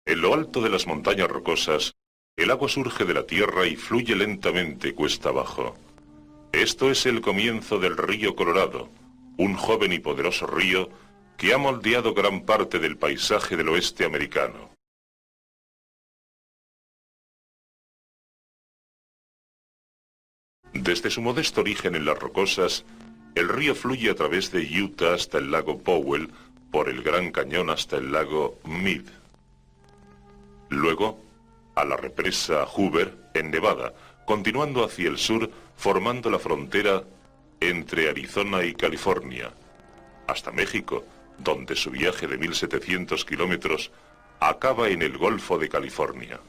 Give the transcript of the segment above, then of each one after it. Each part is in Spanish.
En lo alto de las montañas rocosas, el agua surge de la tierra y fluye lentamente cuesta abajo. Esto es el comienzo del río Colorado, un joven y poderoso río que ha moldeado gran parte del paisaje del oeste americano. Desde su modesto origen en las rocosas, el río fluye a través de Utah hasta el lago Powell, por el Gran Cañón hasta el lago Mead. Luego, a la represa Hoover, en Nevada, continuando hacia el sur, formando la frontera entre Arizona y California, hasta México, donde su viaje de 1700 kilómetros acaba en el Golfo de California.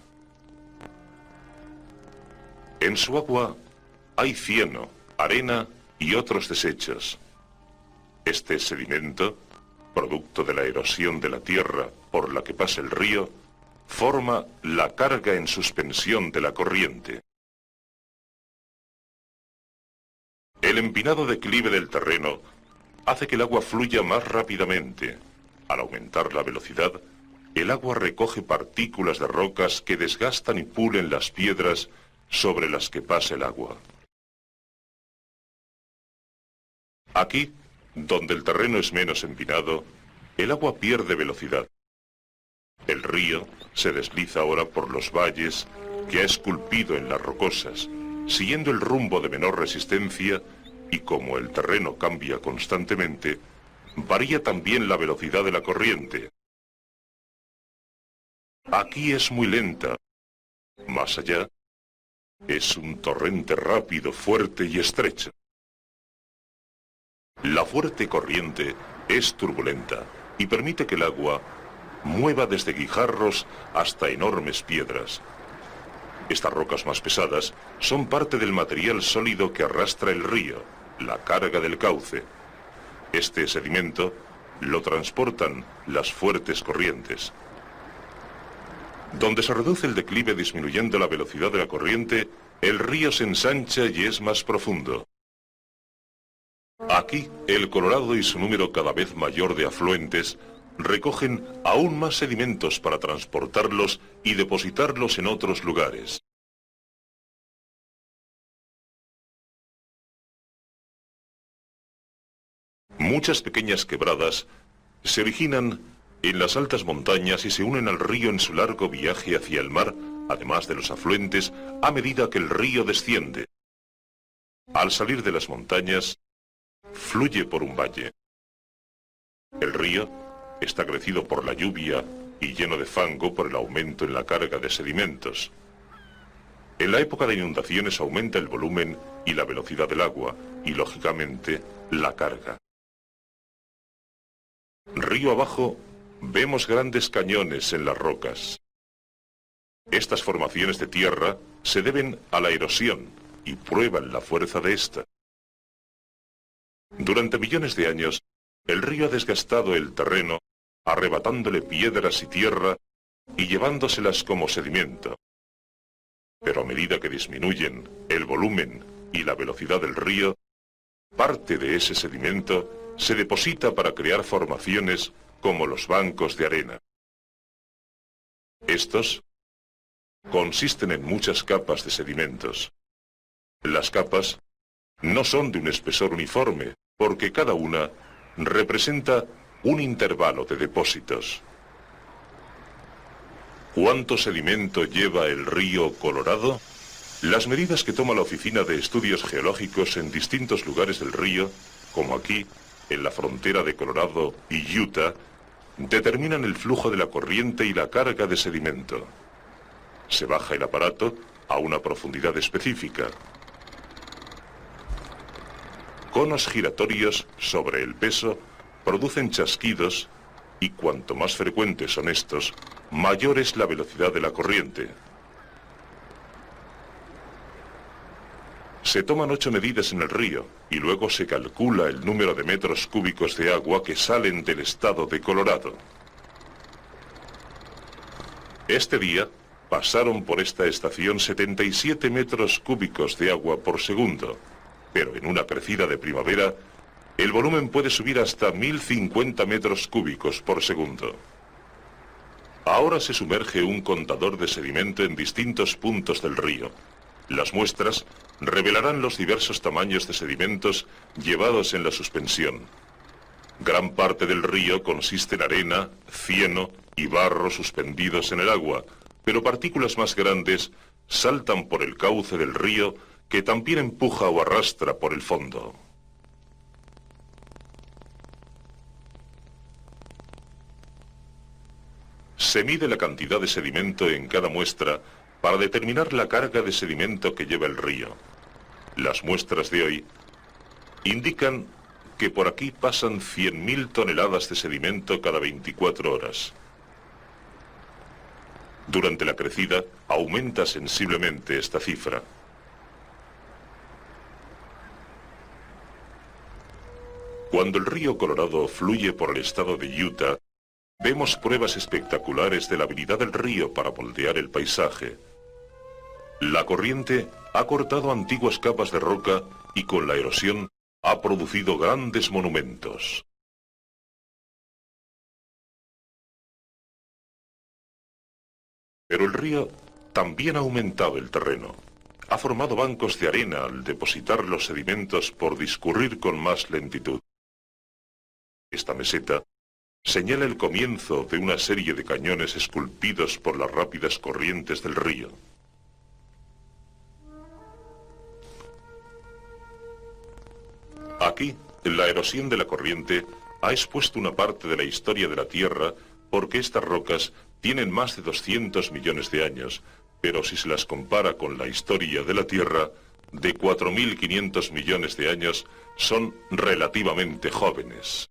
En su agua hay cieno, arena y otros desechos. Este sedimento, producto de la erosión de la tierra por la que pasa el río, forma la carga en suspensión de la corriente. El empinado declive del terreno hace que el agua fluya más rápidamente. Al aumentar la velocidad, el agua recoge partículas de rocas que desgastan y pulen las piedras sobre las que pasa el agua. Aquí, donde el terreno es menos empinado, el agua pierde velocidad. El río se desliza ahora por los valles que ha esculpido en las rocosas, siguiendo el rumbo de menor resistencia, y como el terreno cambia constantemente, varía también la velocidad de la corriente. Aquí es muy lenta. Más allá, es un torrente rápido, fuerte y estrecho. La fuerte corriente es turbulenta y permite que el agua mueva desde guijarros hasta enormes piedras. Estas rocas más pesadas son parte del material sólido que arrastra el río, la carga del cauce. Este sedimento lo transportan las fuertes corrientes. Donde se reduce el declive disminuyendo la velocidad de la corriente, el río se ensancha y es más profundo. Aquí, el Colorado y su número cada vez mayor de afluentes recogen aún más sedimentos para transportarlos y depositarlos en otros lugares. Muchas pequeñas quebradas se originan en las altas montañas y se unen al río en su largo viaje hacia el mar, además de los afluentes, a medida que el río desciende. Al salir de las montañas, fluye por un valle. El río está crecido por la lluvia y lleno de fango por el aumento en la carga de sedimentos. En la época de inundaciones aumenta el volumen y la velocidad del agua y, lógicamente, la carga. Río abajo, vemos grandes cañones en las rocas. Estas formaciones de tierra se deben a la erosión y prueban la fuerza de esta. Durante millones de años, el río ha desgastado el terreno, arrebatándole piedras y tierra y llevándoselas como sedimento. Pero a medida que disminuyen el volumen y la velocidad del río, parte de ese sedimento se deposita para crear formaciones como los bancos de arena. Estos consisten en muchas capas de sedimentos. Las capas no son de un espesor uniforme, porque cada una representa un intervalo de depósitos. ¿Cuánto sedimento lleva el río Colorado? Las medidas que toma la Oficina de Estudios Geológicos en distintos lugares del río, como aquí, en la frontera de Colorado y Utah, determinan el flujo de la corriente y la carga de sedimento. Se baja el aparato a una profundidad específica. Conos giratorios sobre el peso producen chasquidos y cuanto más frecuentes son estos, mayor es la velocidad de la corriente. Se toman 8 medidas en el río y luego se calcula el número de metros cúbicos de agua que salen del estado de Colorado. Este día pasaron por esta estación 77 metros cúbicos de agua por segundo, pero en una crecida de primavera, el volumen puede subir hasta 1050 metros cúbicos por segundo. Ahora se sumerge un contador de sedimento en distintos puntos del río. Las muestras revelarán los diversos tamaños de sedimentos llevados en la suspensión. Gran parte del río consiste en arena, cieno y barro suspendidos en el agua, pero partículas más grandes saltan por el cauce del río que también empuja o arrastra por el fondo. Se mide la cantidad de sedimento en cada muestra para determinar la carga de sedimento que lleva el río. Las muestras de hoy indican que por aquí pasan 100.000 toneladas de sedimento cada 24 horas. Durante la crecida aumenta sensiblemente esta cifra. Cuando el río Colorado fluye por el estado de Utah, vemos pruebas espectaculares de la habilidad del río para moldear el paisaje. La corriente ha cortado antiguas capas de roca y con la erosión ha producido grandes monumentos. Pero el río también ha aumentado el terreno. Ha formado bancos de arena al depositar los sedimentos por discurrir con más lentitud. Esta meseta señala el comienzo de una serie de cañones esculpidos por las rápidas corrientes del río. Aquí, la erosión de la corriente ha expuesto una parte de la historia de la Tierra porque estas rocas tienen más de 200 millones de años, pero si se las compara con la historia de la Tierra, de 4.500 millones de años, son relativamente jóvenes.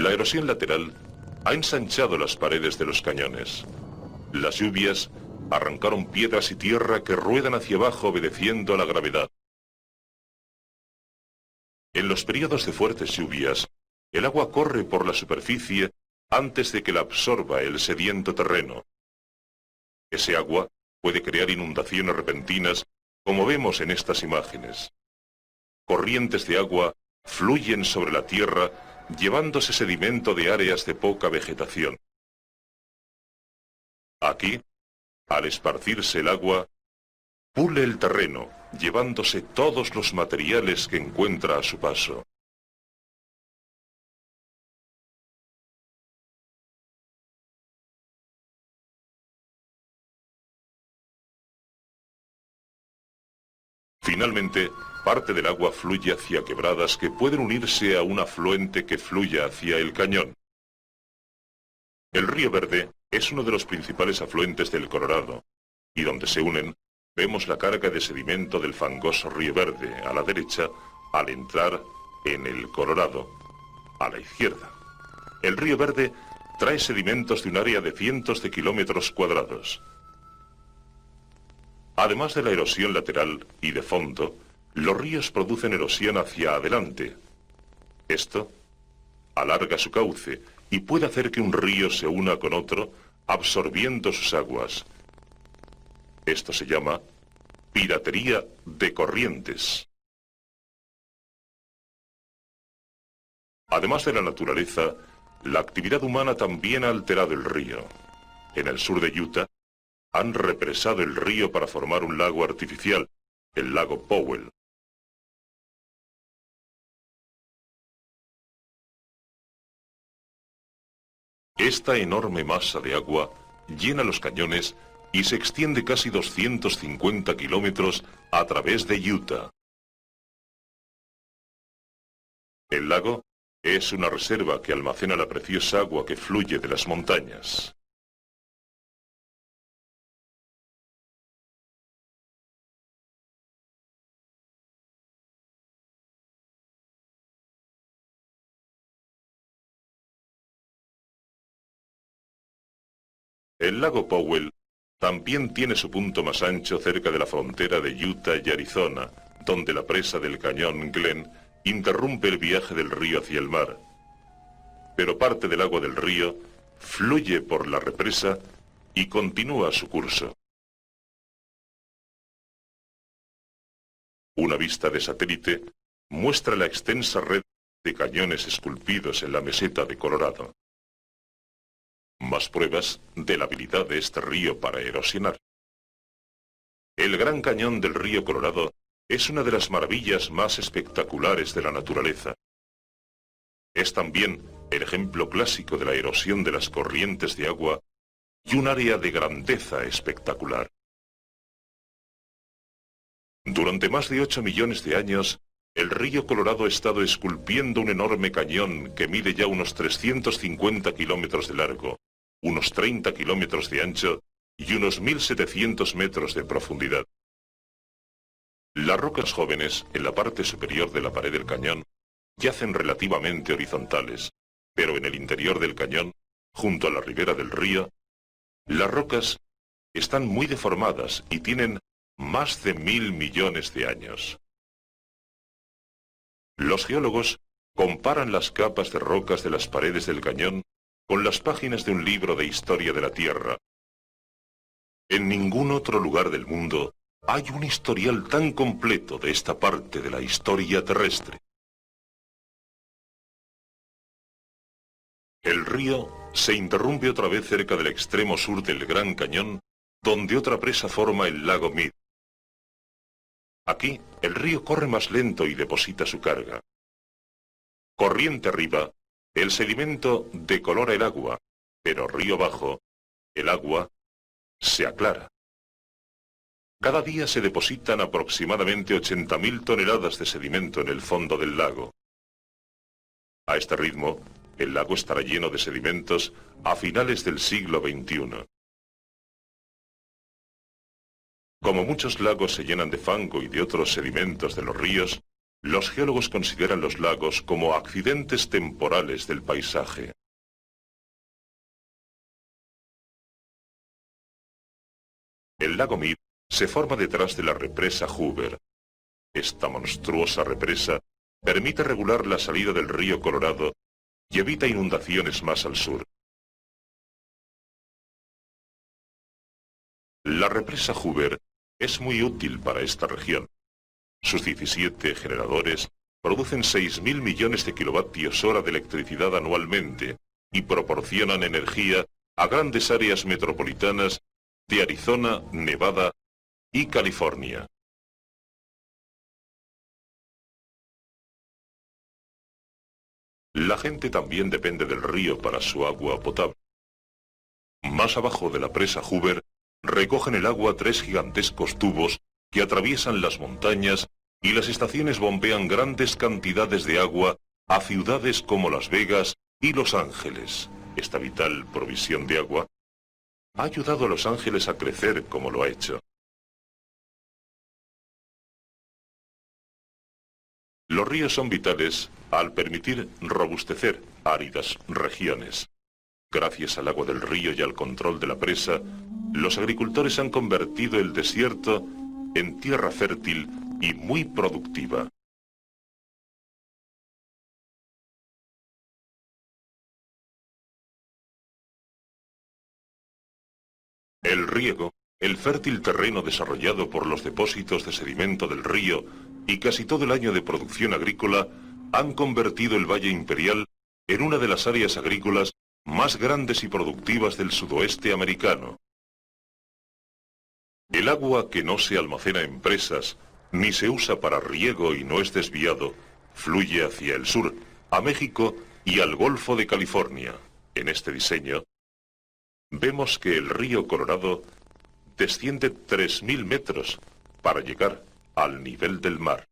La erosión lateral ha ensanchado las paredes de los cañones. Las lluvias arrancaron piedras y tierra que ruedan hacia abajo obedeciendo a la gravedad. En los periodos de fuertes lluvias, el agua corre por la superficie antes de que la absorba el sediento terreno. Ese agua puede crear inundaciones repentinas, como vemos en estas imágenes. Corrientes de agua fluyen sobre la tierra, llevándose sedimento de áreas de poca vegetación. Aquí, al esparcirse el agua, pule el terreno, llevándose todos los materiales que encuentra a su paso. Finalmente, parte del agua fluye hacia quebradas que pueden unirse a un afluente que fluya hacia el cañón. El río Verde es uno de los principales afluentes del Colorado, y donde se unen, vemos la carga de sedimento del fangoso río Verde a la derecha al entrar en el Colorado, a la izquierda. El río Verde trae sedimentos de un área de cientos de kilómetros cuadrados. Además de la erosión lateral y de fondo, los ríos producen erosión hacia adelante. Esto alarga su cauce y puede hacer que un río se una con otro, absorbiendo sus aguas. Esto se llama piratería de corrientes. Además de la naturaleza, la actividad humana también ha alterado el río. En el sur de Utah, han represado el río para formar un lago artificial, el lago Powell. Esta enorme masa de agua llena los cañones y se extiende casi 250 kilómetros a través de Utah. El lago es una reserva que almacena la preciosa agua que fluye de las montañas. El lago Powell también tiene su punto más ancho cerca de la frontera de Utah y Arizona, donde la presa del cañón Glen interrumpe el viaje del río hacia el mar. Pero parte del agua del río fluye por la represa y continúa su curso. Una vista de satélite muestra la extensa red de cañones esculpidos en la meseta de Colorado. Más pruebas de la habilidad de este río para erosionar. El Gran Cañón del río Colorado es una de las maravillas más espectaculares de la naturaleza. Es también el ejemplo clásico de la erosión de las corrientes de agua y un área de grandeza espectacular. Durante más de 8 millones de años, el río Colorado ha estado esculpiendo un enorme cañón que mide ya unos 350 kilómetros de largo, unos 30 kilómetros de ancho y unos 1.700 metros de profundidad. Las rocas jóvenes, en la parte superior de la pared del cañón, yacen relativamente horizontales, pero en el interior del cañón, junto a la ribera del río, las rocas están muy deformadas y tienen más de 1.000 millones de años. Los geólogos comparan las capas de rocas de las paredes del cañón con las páginas de un libro de historia de la Tierra. En ningún otro lugar del mundo hay un historial tan completo de esta parte de la historia terrestre. El río se interrumpe otra vez cerca del extremo sur del Gran Cañón, donde otra presa forma el lago Mead. Aquí, el río corre más lento y deposita su carga. Corriente arriba, el sedimento decolora el agua, pero río abajo, el agua se aclara. Cada día se depositan aproximadamente 80.000 toneladas de sedimento en el fondo del lago. A este ritmo, el lago estará lleno de sedimentos a finales del siglo XXI. Como muchos lagos se llenan de fango y de otros sedimentos de los ríos, los geólogos consideran los lagos como accidentes temporales del paisaje. El lago Mead se forma detrás de la represa Hoover. Esta monstruosa represa permite regular la salida del río Colorado y evita inundaciones más al sur. La represa Hoover es muy útil para esta región. Sus 17 generadores producen 6.000 millones de kilovatios hora de electricidad anualmente y proporcionan energía a grandes áreas metropolitanas de Arizona, Nevada y California. La gente también depende del río para su agua potable. Más abajo de la presa Hoover, recogen el agua 3 gigantescos tubos que atraviesan las montañas y las estaciones bombean grandes cantidades de agua a ciudades como Las Vegas y Los Ángeles. Esta vital provisión de agua ha ayudado a Los Ángeles a crecer como lo ha hecho. Los ríos son vitales al permitir robustecer áridas regiones. Gracias al agua del río y al control de la presa, los agricultores han convertido el desierto en tierra fértil y muy productiva. El riego, el fértil terreno desarrollado por los depósitos de sedimento del río y casi todo el año de producción agrícola, han convertido el Valle Imperial en una de las áreas agrícolas más grandes y productivas del sudoeste americano. El agua que no se almacena en presas, ni se usa para riego y no es desviado, fluye hacia el sur, a México y al Golfo de California. En este diseño, vemos que el río Colorado desciende 3.000 metros para llegar al nivel del mar.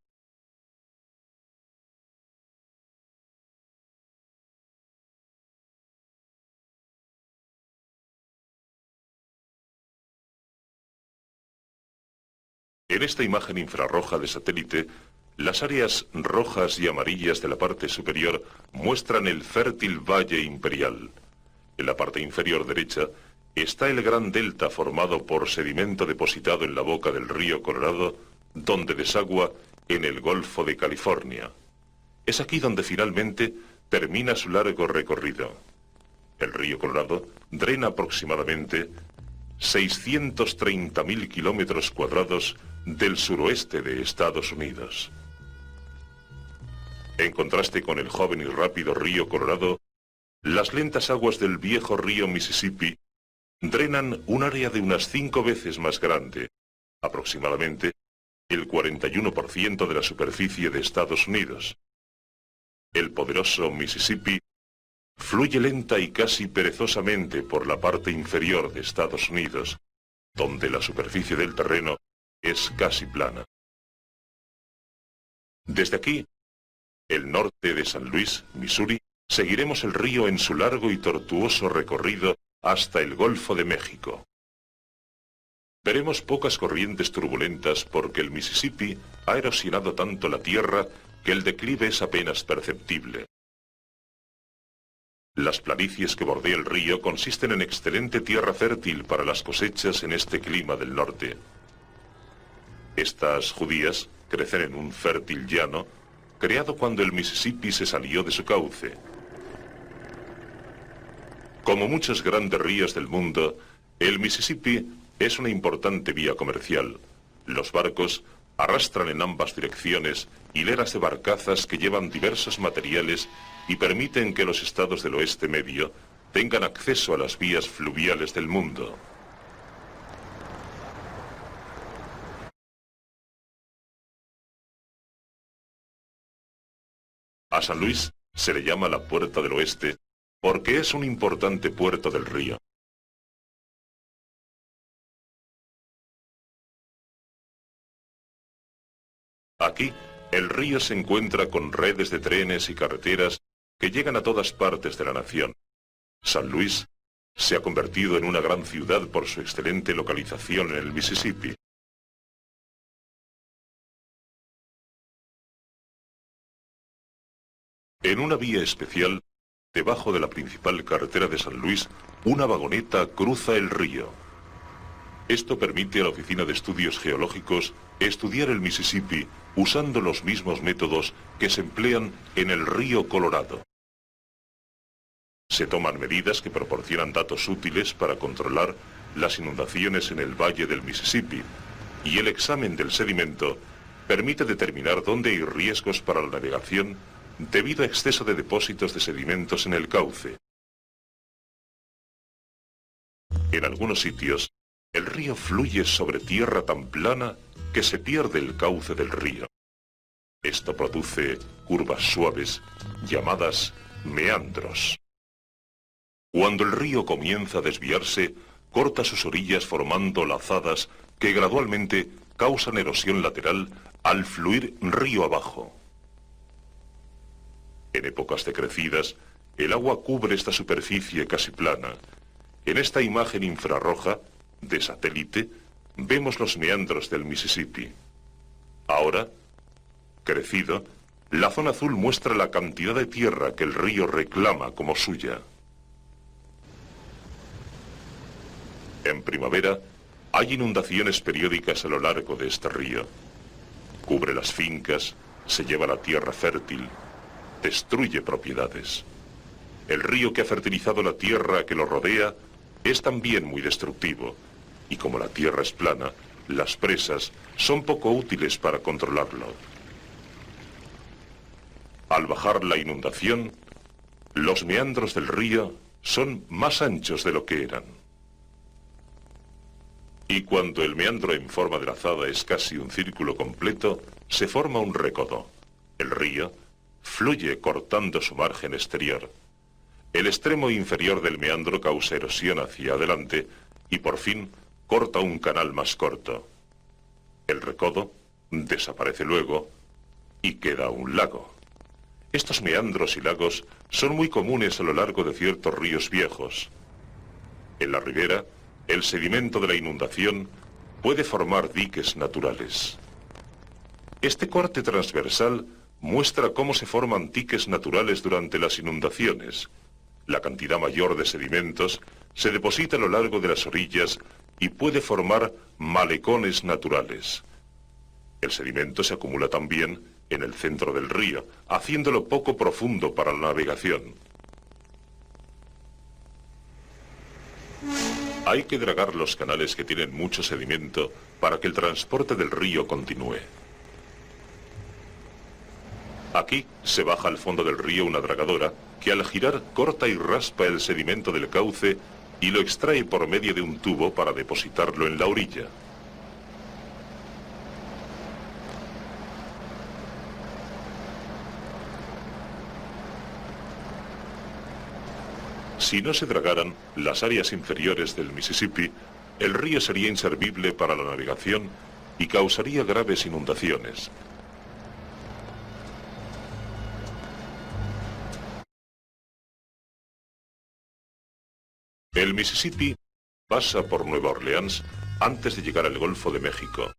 En esta imagen infrarroja de satélite, las áreas rojas y amarillas de la parte superior muestran el fértil Valle Imperial. En la parte inferior derecha está el gran delta formado por sedimento depositado en la boca del río Colorado, donde desagua en el Golfo de California. Es aquí donde finalmente termina su largo recorrido. El río Colorado drena aproximadamente 630.000 kilómetros cuadrados del suroeste de Estados Unidos. En contraste con el joven y rápido río Colorado, las lentas aguas del viejo río Mississippi drenan un área de unas 5 veces más grande, aproximadamente el 41% de la superficie de Estados Unidos. El poderoso Mississippi fluye lenta y casi perezosamente por la parte inferior de Estados Unidos, donde la superficie del terreno es casi plana. Desde aquí, el norte de San Luis, Missouri, seguiremos el río en su largo y tortuoso recorrido hasta el Golfo de México. Veremos pocas corrientes turbulentas porque el Mississippi ha erosionado tanto la tierra que el declive es apenas perceptible. Las planicies que bordea el río consisten en excelente tierra fértil para las cosechas en este clima del norte. Estas judías crecen en un fértil llano creado cuando el Mississippi se salió de su cauce. Como muchos grandes ríos del mundo, el Mississippi es una importante vía comercial. Los barcos arrastran en ambas direcciones hileras de barcazas que llevan diversos materiales y permiten que los estados del oeste medio tengan acceso a las vías fluviales del mundo. A San Luis se le llama la Puerta del Oeste porque es un importante puerto del río. Aquí, el río se encuentra con redes de trenes y carreteras que llegan a todas partes de la nación. San Luis se ha convertido en una gran ciudad por su excelente localización en el Mississippi. En una vía especial, debajo de la principal carretera de San Luis, una vagoneta cruza el río. Esto permite a la Oficina de Estudios Geológicos estudiar el Mississippi usando los mismos métodos que se emplean en el río Colorado. Se toman medidas que proporcionan datos útiles para controlar las inundaciones en el valle del Mississippi, y el examen del sedimento permite determinar dónde hay riesgos para la navegación debido a exceso de depósitos de sedimentos en el cauce. En algunos sitios, el río fluye sobre tierra tan plana que se pierde el cauce del río. Esto produce curvas suaves, llamadas meandros. Cuando el río comienza a desviarse, corta sus orillas formando lazadas que gradualmente causan erosión lateral al fluir río abajo. En épocas decrecidas, el agua cubre esta superficie casi plana. En esta imagen infrarroja, de satélite, vemos los meandros del Mississippi. Ahora, crecido, la zona azul muestra la cantidad de tierra que el río reclama como suya. En primavera, hay inundaciones periódicas a lo largo de este río. Cubre las fincas, se lleva la tierra fértil, destruye propiedades. El río que ha fertilizado la tierra que lo rodea es también muy destructivo, y como la tierra es plana, las presas son poco útiles para controlarlo. Al bajar la inundación, los meandros del río son más anchos de lo que eran. Y cuando el meandro en forma de lazada es casi un círculo completo, se forma un recodo. El río fluye cortando su margen exterior. El extremo inferior del meandro causa erosión hacia adelante y por fin corta un canal más corto. El recodo desaparece luego y queda un lago. Estos meandros y lagos son muy comunes a lo largo de ciertos ríos viejos. En la ribera, el sedimento de la inundación puede formar diques naturales. Este corte transversal muestra cómo se forman diques naturales durante las inundaciones. La cantidad mayor de sedimentos se deposita a lo largo de las orillas y puede formar malecones naturales. El sedimento se acumula también en el centro del río, haciéndolo poco profundo para la navegación. Hay que dragar los canales que tienen mucho sedimento para que el transporte del río continúe. Aquí se baja al fondo del río una dragadora que al girar corta y raspa el sedimento del cauce y lo extrae por medio de un tubo para depositarlo en la orilla. Si no se dragaran las áreas inferiores del Mississippi, el río sería inservible para la navegación y causaría graves inundaciones. El Mississippi pasa por Nueva Orleans antes de llegar al Golfo de México.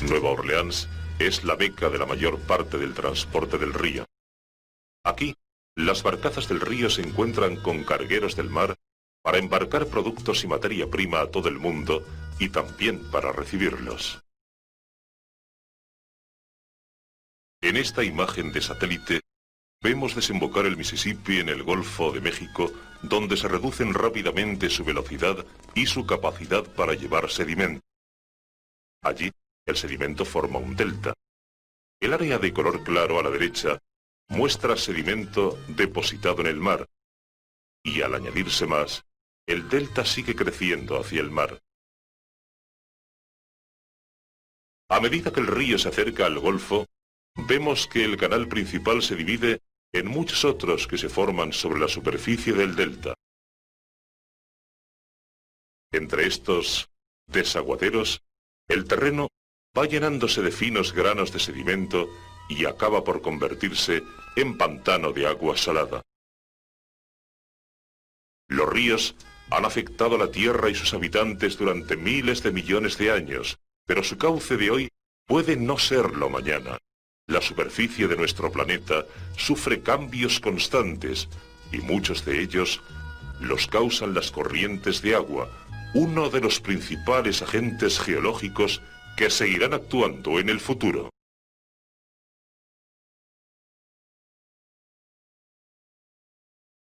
Nueva Orleans es la meca de la mayor parte del transporte del río. Aquí, las barcazas del río se encuentran con cargueros del mar para embarcar productos y materia prima a todo el mundo y también para recibirlos. En esta imagen de satélite vemos desembocar el Mississippi en el Golfo de México, donde se reducen rápidamente su velocidad y su capacidad para llevar sedimento. Allí, el sedimento forma un delta. El área de color claro a la derecha muestra sedimento depositado en el mar, y al añadirse más, el delta sigue creciendo hacia el mar. A medida que el río se acerca al Golfo, vemos que el canal principal se divide en muchos otros que se forman sobre la superficie del delta. Entre estos desaguaderos, el terreno va llenándose de finos granos de sedimento y acaba por convertirse en pantano de agua salada. Los ríos han afectado a la tierra y sus habitantes durante miles de millones de años, pero su cauce de hoy puede no serlo mañana. La superficie de nuestro planeta sufre cambios constantes y muchos de ellos los causan las corrientes de agua, uno de los principales agentes geológicos que seguirán actuando en el futuro.